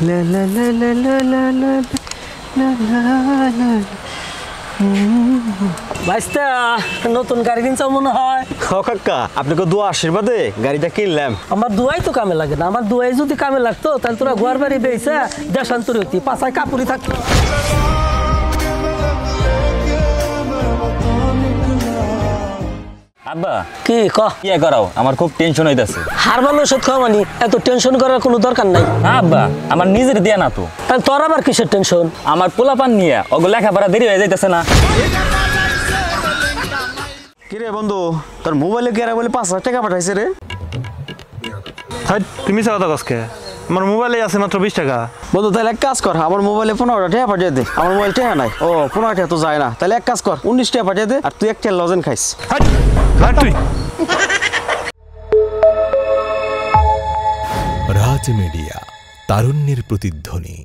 লা লা লা লা লা লা লা লা লা লা। ভাইস্তা নতুন গাড়ি কিনছ মনে হয়। ও কাকা আপনাকে দোয়া আশীর্বাদে গাড়িটা কিনলাম। আমার দুয়াই তো কামে লাগে না, আমার দুয়াই যদি কামে লাগতো তাহলে তোরা ঘর বাড়ি বেয়েছে দেশান্তরি হতি, পাশায় কাপুরি থাকতো। আব্বা কি ক কি করাও, আমার খুব টেনশন হইতাছে। হারবাল ওষুধ খাওয়া মানে এত টেনশন করার কোনো দরকার নাই। না আব্বা, আমার নিজের দিয়া না তো। তাহলে তোর আবার কিসের টেনশন? আমার পোলাপান নিয়ে ওগুলো লেখাপড়া দেরি হয়ে যাইতেছে না। কিরে বন্ধু, তোর মোবাইলে কেরা বলে 5,000 টাকা পাঠাইছে রে? হাই তুমি কথা কসকে, আমার মোবাইলে আছে মাত্র 20 টাকা। বন্ধু তাহলে এক কাজ কর, আমার মোবাইলে 15টা টাকা পাঠিয়ে দে। আমার মোবাইল টাকা নাই। ও 15 টাকা তো যায় না, তাহলে এক কাজ কর 19 টাকা পাঠিয়ে দে, আর তুই একটা লজেন খাইস। হাই হাই তুই। রাজ মিডিয়া, তারুণ্যের প্রতিধ্বনি।